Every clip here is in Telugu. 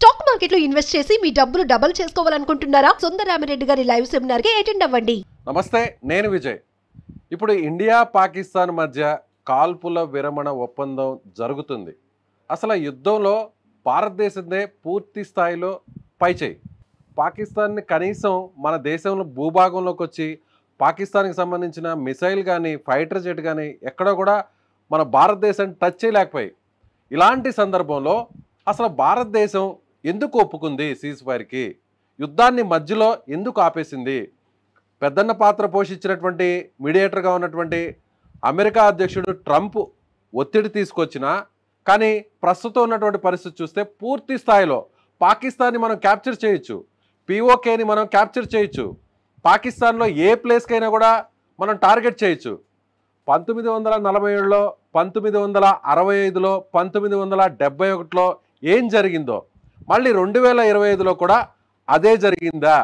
స్టాక్ మార్కెట్ లో ఇన్వెస్ట్ చేసి మీ డబ్బులు డబుల్ చేసుకోవాలనుకుంటున్నారా? సుందరరామిరెడ్డి గారి లైవ్ సెమినార్ కి అటెండ్ అవ్వండి. నమస్తే, నేను విజయ్. ఇప్పుడు ఇండియా పాకిస్తాన్ మధ్య కాల్పుల విరమణ ఒప్పందం జరుగుతుంది. అసలు యుద్ధంలో భారతదేశందే పూర్తి స్థాయిలో పైచేయి. పాకిస్తాన్ని కనీసం మన దేశంలో భూభాగంలోకి వచ్చి పాకిస్తాన్కి సంబంధించిన మిసైల్ కానీ ఫైటర్ జెట్ కానీ ఎక్కడో కూడా మన భారతదేశం టచ్ చేయలేకపోయి. ఇలాంటి సందర్భంలో అసలు భారతదేశం ఎందుకు ఒప్పుకుంది సీజ్ ఫైర్కి? యుద్ధాన్ని మధ్యలో ఎందుకు ఆపేసింది? పెద్దన్న పాత్ర పోషించినటువంటి మీడియేటర్గా ఉన్నటువంటి అమెరికా అధ్యక్షుడు ట్రంప్ ఒత్తిడి తీసుకొచ్చినా కానీ ప్రస్తుతం ఉన్నటువంటి పరిస్థితి చూస్తే పూర్తి స్థాయిలో పాకిస్తాన్ని మనం క్యాప్చర్ చేయొచ్చు, పీఓకేని మనం క్యాప్చర్ చేయొచ్చు, పాకిస్తాన్లో ఏ ప్లేస్కైనా కూడా మనం టార్గెట్ చేయొచ్చు. 1947లో, 1965లో, 1971లో ఏం జరిగిందో మళ్ళీ 2025లో కూడా అదే జరిగిందా?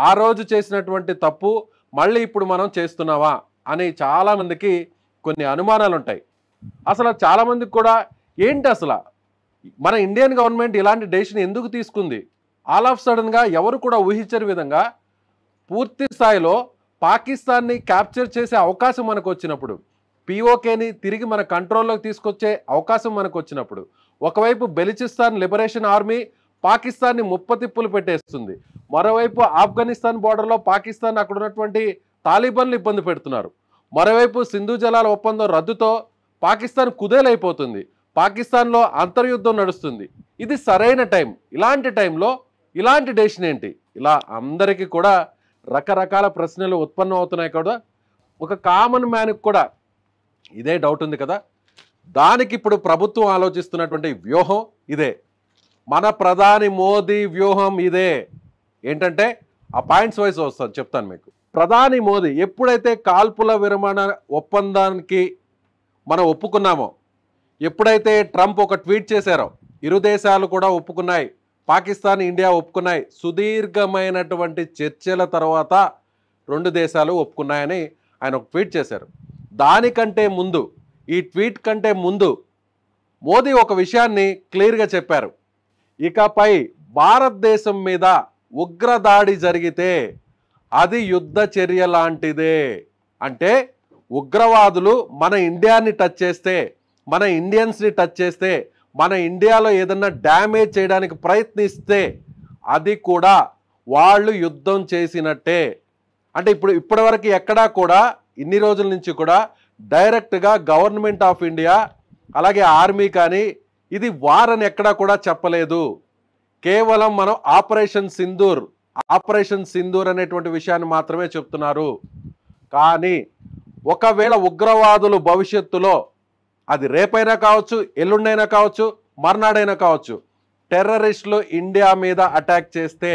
ఆ రోజు చేసినటువంటి తప్పు మళ్ళీ ఇప్పుడు మనం చేస్తున్నావా అని చాలామందికి కొన్ని అనుమానాలు ఉంటాయి. అసలు చాలామందికి కూడా ఏంటి అసలు మన ఇండియన్ గవర్నమెంట్ ఇలాంటి డెసిషన్ ఎందుకు తీసుకుంది? ఆల్ ఆఫ్ సడన్గా ఎవరు కూడా ఊహించని విధంగా పూర్తి స్థాయిలో పాకిస్తాన్ని క్యాప్చర్ చేసే అవకాశం మనకు వచ్చినప్పుడు, పీఓకేని తిరిగి మన కంట్రోల్లోకి తీసుకొచ్చే అవకాశం మనకు వచ్చినప్పుడు, ఒకవైపు బెలిచిస్తాన్ లిబరేషన్ ఆర్మీ పాకిస్తాన్ని ముప్పతిప్పులు పెట్టేస్తుంది, మరోవైపు ఆఫ్ఘనిస్తాన్ బోర్డర్లో పాకిస్తాన్ అక్కడ ఉన్నటువంటి తాలిబాన్లు ఇబ్బంది పెడుతున్నారు, మరోవైపు సింధు జలాల ఒప్పందం రద్దుతో పాకిస్తాన్ కుదేలైపోతుంది, పాకిస్తాన్లో అంతర్యుద్ధం నడుస్తుంది. ఇది సరైన టైం. ఇలాంటి టైంలో ఇలాంటి డెసిషన్ ఏంటి? ఇలా అందరికీ కూడా రకరకాల ప్రశ్నలు ఉత్పన్నం అవుతున్నాయి కదా. ఒక కామన్ మ్యాన్కి కూడా ఇదే డౌట్ ఉంది కదా. దానికి ఇప్పుడు ప్రభుత్వం ఆలోచిస్తున్నటువంటి వ్యూహం ఇదే. మన ప్రధాని మోదీ వ్యూహం ఇదే. ఏంటంటే ఆ పాయింట్స్ వైజ్ వస్తాను, చెప్తాను మీకు. ప్రధాని మోదీ ఎప్పుడైతే కాల్పుల విరమణ ఒప్పందానికి మనం ఒప్పుకున్నామో, ఎప్పుడైతే ట్రంప్ ఒక ట్వీట్ చేశారో, ఇరు దేశాలు కూడా ఒప్పుకున్నాయి, పాకిస్తాన్ ఇండియా ఒప్పుకున్నాయి, సుదీర్ఘమైనటువంటి చర్చల తర్వాత రెండు దేశాలు ఒప్పుకున్నాయని ఆయన ఒక ట్వీట్ చేశారు. దానికంటే ముందు, ఈ ట్వీట్ కంటే ముందు మోదీ ఒక విషయాన్ని క్లియర్గా చెప్పారు. ఇకపై భారతదేశం మీద ఉగ్రదాడి జరిగితే అది యుద్ధ చర్య లాంటిదే. అంటే ఉగ్రవాదులు మన ఇండియాని టచ్ చేస్తే, మన ఇండియన్స్ని టచ్ చేస్తే, మన ఇండియాలో ఏదన్నా డ్యామేజ్ చేయడానికి ప్రయత్నిస్తే అది కూడా వాళ్ళు యుద్ధం చేసినట్టే. అంటే ఇప్పటివరకు ఎక్కడా కూడా ఇన్ని రోజుల నుంచి కూడా డైరెక్ట్గా గవర్నమెంట్ ఆఫ్ ఇండియా అలాగే ఆర్మీ కానీ ఇది వార్ అని ఎక్కడా కూడా చెప్పలేదు. కేవలం మనం ఆపరేషన్ సింధూర్ అనేటువంటి విషయాన్ని మాత్రమే చెప్తున్నారు. కానీ ఒకవేళ ఉగ్రవాదులు భవిష్యత్తులో, అది రేపైనా కావచ్చు, ఎల్లుండైనా కావచ్చు, మర్నాడైనా కావచ్చు, టెర్రరిస్టులు ఇండియా మీద అటాక్ చేస్తే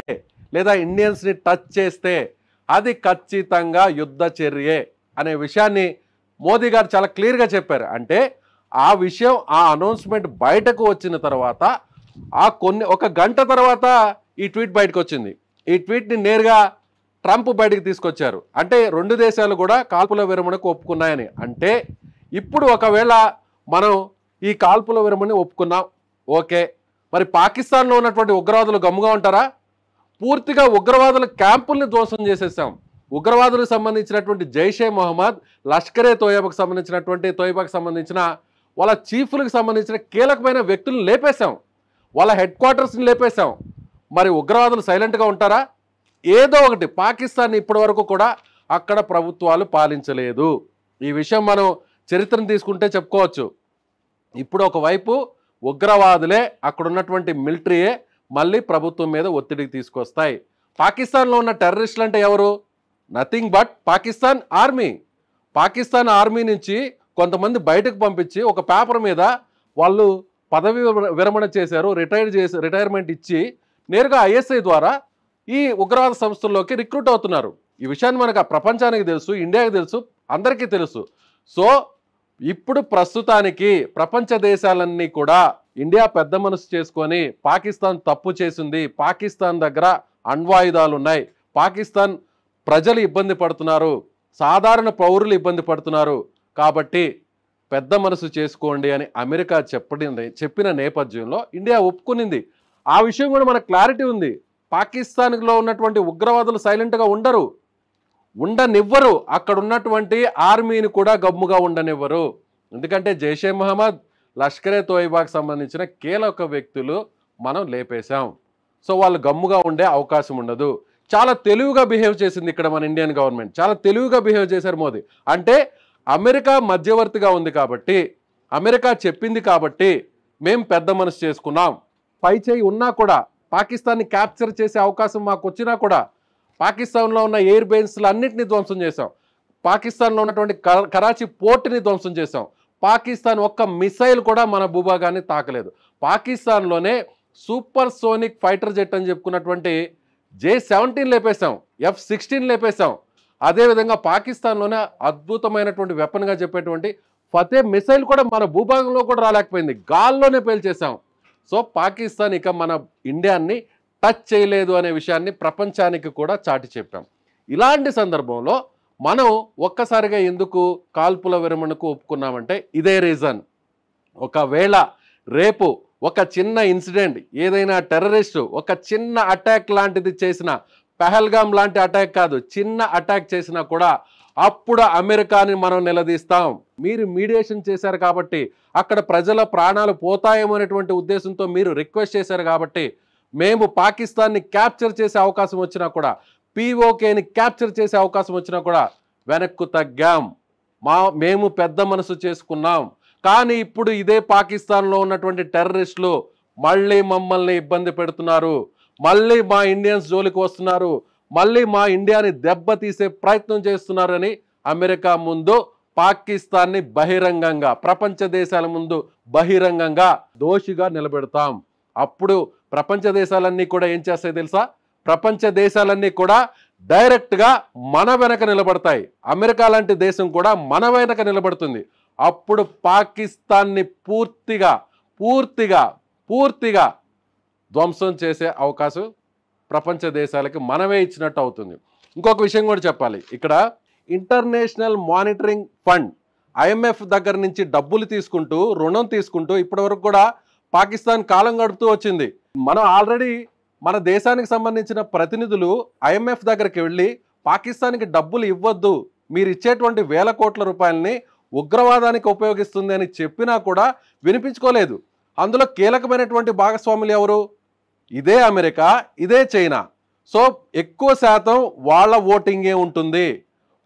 లేదా ఇండియన్స్ని టచ్ చేస్తే అది ఖచ్చితంగా యుద్ధ చర్యే అనే విషయాన్ని మోదీ గారు చాలా క్లియర్గా చెప్పారు. అంటే ఆ విషయం, ఆ అనౌన్స్మెంట్ బయటకు వచ్చిన తర్వాత ఒక గంట తర్వాత ఈ ట్వీట్ బయటకు వచ్చింది. ఈ ట్వీట్ని నేరుగా ట్రంప్ బయటకు తీసుకొచ్చారు. అంటే రెండు దేశాలు కూడా కాల్పుల విరమణకు ఒప్పుకున్నాయని. అంటే ఇప్పుడు ఒకవేళ మనం ఈ కాల్పుల విరమణని ఒప్పుకున్నాం, ఓకే, మరి పాకిస్తాన్లో ఉన్నటువంటి ఉగ్రవాదులు గమ్ముగా ఉంటారా? పూర్తిగా ఉగ్రవాదుల క్యాంపుల్ని ధ్వంసం చేసేసాం. ఉగ్రవాదులకు సంబంధించినటువంటి జైషే మొహమ్మద్, లష్కరే తోయబాకు సంబంధించిన వాళ్ళ చీఫ్లకు సంబంధించిన కీలకమైన వ్యక్తులను లేపేశాం, వాళ్ళ హెడ్ క్వార్టర్స్ని లేపేశాం. మరి ఉగ్రవాదులు సైలెంట్గా ఉంటారా? ఏదో ఒకటి. పాకిస్తాన్ ఇప్పటి వరకు కూడా అక్కడ ప్రభుత్వాలు పాలించలేదు. ఈ విషయం మనం చరిత్రను తీసుకుంటే చెప్పుకోవచ్చు. ఇప్పుడు ఒకవైపు ఉగ్రవాదులే, అక్కడ ఉన్నటువంటి మిలిటరీయే మళ్ళీ ప్రభుత్వం మీద ఒత్తిడికి తీసుకొస్తాయి. పాకిస్తాన్లో ఉన్న టెర్రరిస్టులు అంటే ఎవరు? Nothing but Pakistan army. Pakistan army నుంచి కొంతమంది బయటకు పంపించి ఒక పేపర్ మీద వాళ్ళు పదవి విరమణ చేశారు, రిటైర్మెంట్ ఇచ్చి నేరుగా ఐఎస్ఐ ద్వారా ఈ ఉగ్రవాద సంస్థల్లోకి రిక్రూట్ అవుతున్నారు. ఈ విషయాన్ని మనకు ప్రపంచానికి తెలుసు, ఇండియాకి తెలుసు, అందరికీ తెలుసు. సో ఇప్పుడు ప్రస్తుతానికి ప్రపంచ దేశాలన్నీ కూడా ఇండియా పెద్ద మనసు చేసుకొని పాకిస్తాన్ తప్పు చేసింది, పాకిస్తాన్ దగ్గర అణ్వాయుధాలు ఉన్నాయి, పాకిస్తాన్ ప్రజలు ఇబ్బంది పడుతున్నారు, సాధారణ పౌరులు ఇబ్బంది పడుతున్నారు, కాబట్టి పెద్ద మనసు చేసుకోండి అని అమెరికా చెప్పిన నేపథ్యంలో ఇండియా ఒప్పుకునింది. ఆ విషయం కూడా మనకు క్లారిటీ ఉంది. పాకిస్తాన్లో ఉన్నటువంటి ఉగ్రవాదులు సైలెంట్గా ఉండనివ్వరు. అక్కడ ఉన్నటువంటి ఆర్మీని కూడా గమ్ముగా ఉండనివ్వరు. ఎందుకంటే జైషే మహమ్మద్, లష్కరే తోయిబాకి సంబంధించిన కీలక వ్యక్తులు మనం లేపేశాం. సో వాళ్ళు గమ్ముగా ఉండే అవకాశం ఉండదు. చాలా తెలివిగా బిహేవ్ చేసింది ఇక్కడ మన ఇండియన్ గవర్నమెంట్. చాలా తెలివిగా బిహేవ్ చేశారు మోదీ. అంటే అమెరికా మధ్యవర్తిగా ఉంది కాబట్టి, అమెరికా చెప్పింది కాబట్టి మేము పెద్ద మనసు చేసుకున్నాం. పై చేయి ఉన్నా కూడా, పాకిస్తాన్ని క్యాప్చర్ చేసే అవకాశం మాకు వచ్చినా కూడా, పాకిస్తాన్లో ఉన్న ఎయిర్ బేస్లు అన్నింటినీ ధ్వంసం చేశాం. పాకిస్తాన్లో ఉన్నటువంటి కరాచీ పోర్టుని ధ్వంసం చేశాం. పాకిస్తాన్ ఒక్క మిసైల్ కూడా మన భూభాగాన్ని తాకలేదు. పాకిస్తాన్లోనే సూపర్ సోనిక్ ఫైటర్ జెట్ అని చెప్పుకున్నటువంటి J-17 లేపేశాం, F-16 లేపేశాం. అదేవిధంగా పాకిస్తాన్లోనే అద్భుతమైనటువంటి వెపన్గా చెప్పేటువంటి ఫతే మిసైల్ కూడా మన భూభాగంలో కూడా రాలేకపోయింది, గాల్లోనే పేల్చేశాం. సో పాకిస్తాన్ ఇక మన ఇండియాని టచ్ చేయలేదు అనే విషయాన్ని ప్రపంచానికి కూడా చాటి చెప్పాం. ఇలాంటి సందర్భంలో మనం ఒక్కసారిగా ఎందుకు కాల్పుల విరమణకు ఒప్పుకున్నామంటే ఇదే రీజన్. ఒకవేళ రేపు ఒక చిన్న ఇన్సిడెంట్, ఏదైనా టెర్రరిస్టు ఒక చిన్న అటాక్ లాంటిది చేసిన, పెహల్గాం లాంటి అటాక్ కాదు, చిన్న అటాక్ చేసినా కూడా అప్పుడు అమెరికాని మనం నిలదీస్తాం. మీరు మీడియేషన్ చేశారు కాబట్టి, అక్కడ ప్రజల ప్రాణాలు పోతాయేమనేటువంటి ఉద్దేశంతో మీరు రిక్వెస్ట్ చేశారు కాబట్టి, మేము పాకిస్తాన్ని క్యాప్చర్ చేసే అవకాశం వచ్చినా కూడా, POKని క్యాప్చర్ చేసే అవకాశం వచ్చినా కూడా వెనక్కు తగ్గాం. మేము పెద్ద మనసు చేసుకున్నాం. కానీ ఇప్పుడు ఇదే పాకిస్తాన్లో ఉన్నటువంటి టెర్రరిస్టులు మళ్ళీ మమ్మల్ని ఇబ్బంది పెడుతున్నారు, మళ్ళీ మా ఇండియన్స్ జోలికి వస్తున్నారు, మళ్ళీ మా ఇండియాని దెబ్బతీసే ప్రయత్నం చేస్తున్నారని అమెరికా ముందు పాకిస్తాన్ని బహిరంగంగా, ప్రపంచ దేశాల ముందు బహిరంగంగా దోషిగా నిలబెడతాం. అప్పుడు ప్రపంచ దేశాలన్నీ కూడా ఏం చేస్తాయి తెలుసా? ప్రపంచ దేశాలన్నీ కూడా డైరెక్ట్గా మన వెనక నిలబడతాయి. అమెరికా లాంటి దేశం కూడా మన వెనక నిలబడుతుంది. అప్పుడు పాకిస్తాన్ని పూర్తిగా పూర్తిగా పూర్తిగా ధ్వంసం చేసే అవకాశం ప్రపంచ దేశాలకి మనమే ఇచ్చినట్టు అవుతుంది. ఇంకొక విషయం కూడా చెప్పాలి. ఇక్కడ ఇంటర్నేషనల్ మానిటరింగ్ ఫండ్ IMF దగ్గర నుంచి డబ్బులు తీసుకుంటూ, రుణం తీసుకుంటూ ఇప్పటివరకు కూడా పాకిస్తాన్ కాలం గడుపుతూ వచ్చింది. మనం ఆల్రెడీ మన దేశానికి సంబంధించిన ప్రతినిధులు IMF దగ్గరికి వెళ్ళి పాకిస్తాన్కి డబ్బులు ఇవ్వద్దు, మీరు ఇచ్చేటువంటి వేల కోట్ల రూపాయలని ఉగ్రవాదానికి ఉపయోగిస్తుంది అని చెప్పినా కూడా వినిపించుకోలేదు. అందులో కీలకమైనటువంటి భాగస్వాములు ఎవరు? ఇదే అమెరికా, ఇదే చైనా. సో ఎక్కువ శాతం వాళ్ళ ఓటింగే ఉంటుంది.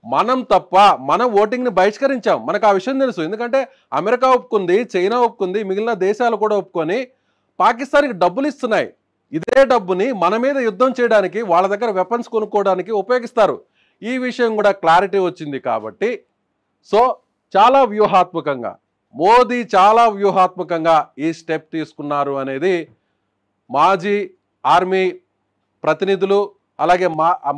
మనం తప్ప మన ఓటింగ్ని బహిష్కరించాం. మనకు ఆ విషయం తెలుసు. ఎందుకంటే అమెరికా ఒప్పుకుంది, చైనా ఒప్పుకుంది, మిగిలిన దేశాలు కూడా ఒప్పుకొని పాకిస్తాన్కి డబ్బులు ఇస్తున్నాయి. ఇదే డబ్బుని మన మీద యుద్ధం చేయడానికి, వాళ్ళ దగ్గర వెపన్స్ కొనుక్కోవడానికి ఉపయోగిస్తారు. ఈ విషయం కూడా క్లారిటీ వచ్చింది కాబట్టి, సో చాలా వ్యూహాత్మకంగా మోదీ చాలా వ్యూహాత్మకంగా ఈ స్టెప్ తీసుకున్నారు అనేది మాజీ ఆర్మీ ప్రతినిధులు, అలాగే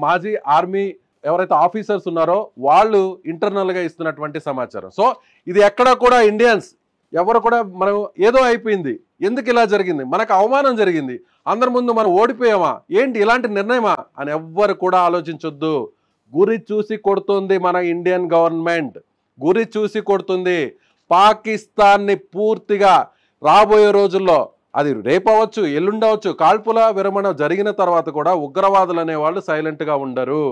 మాజీ ఆర్మీ ఎవరైతే ఆఫీసర్స్ ఉన్నారో వాళ్ళు ఇంటర్నల్గా ఇస్తున్నటువంటి సమాచారం. సో ఇది ఎక్కడ కూడా ఇండియన్స్ ఎవరు కూడా మనం ఏదో అయిపోయింది, ఎందుకు ఇలా జరిగింది, మనకు అవమానం జరిగింది, అందరి ముందు మనం ఓడిపోయామా, ఏంటి ఇలాంటి నిర్ణయమా అని ఎవ్వరు కూడా ఆలోచించొద్దు. గురి చూసి కొడుతుంది మన ఇండియన్ గవర్నమెంట్, గురి చూసి కొడుతుంది. పాకిస్తాన్ని పూర్తిగా రాబోయే రోజుల్లో, అది రేపు అవ్వచ్చు, ఎల్లుండవచ్చు, కాల్పుల విరమణ జరిగిన తర్వాత కూడా ఉగ్రవాదులు అనేవాళ్ళు సైలెంట్గా ఉండరు.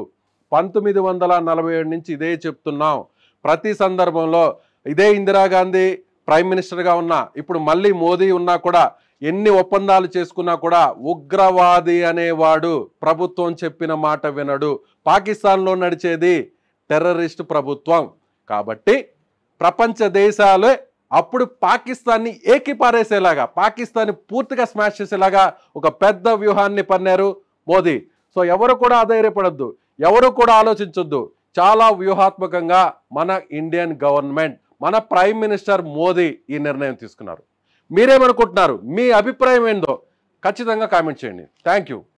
1947 నుంచి ఇదే చెప్తున్నాం. ప్రతి సందర్భంలో ఇదే ఇందిరాగాంధీ ప్రైమ్ మినిస్టర్గా ఉన్నా, ఇప్పుడు మళ్ళీ మోదీ ఉన్నా కూడా, ఎన్ని ఒప్పందాలు చేసుకున్నా కూడా ఉగ్రవాది అనేవాడు ప్రభుత్వం చెప్పిన మాట వినడు. పాకిస్తాన్లో నడిచేది టెర్రరిస్ట్ ప్రభుత్వం కాబట్టి ప్రపంచ దేశాలే అప్పుడు పాకిస్తాన్ని ఏకిపారేసేలాగా, పాకిస్తాన్ని పూర్తిగా స్మాష్ చేసేలాగా ఒక పెద్ద వ్యూహాన్ని పన్నారు మోదీ. సో ఎవరు కూడా అధైర్యపడద్దు, ఎవరు కూడా ఆలోచించొద్దు. చాలా వ్యూహాత్మకంగా మన ఇండియన్ గవర్నమెంట్, మన ప్రైమ్ మినిస్టర్ మోదీ ఈ నిర్ణయం తీసుకున్నారు. మీరేమనుకుంటున్నారు? మీ అభిప్రాయం ఏందో ఖచ్చితంగా కామెంట్ చేయండి. Thank you.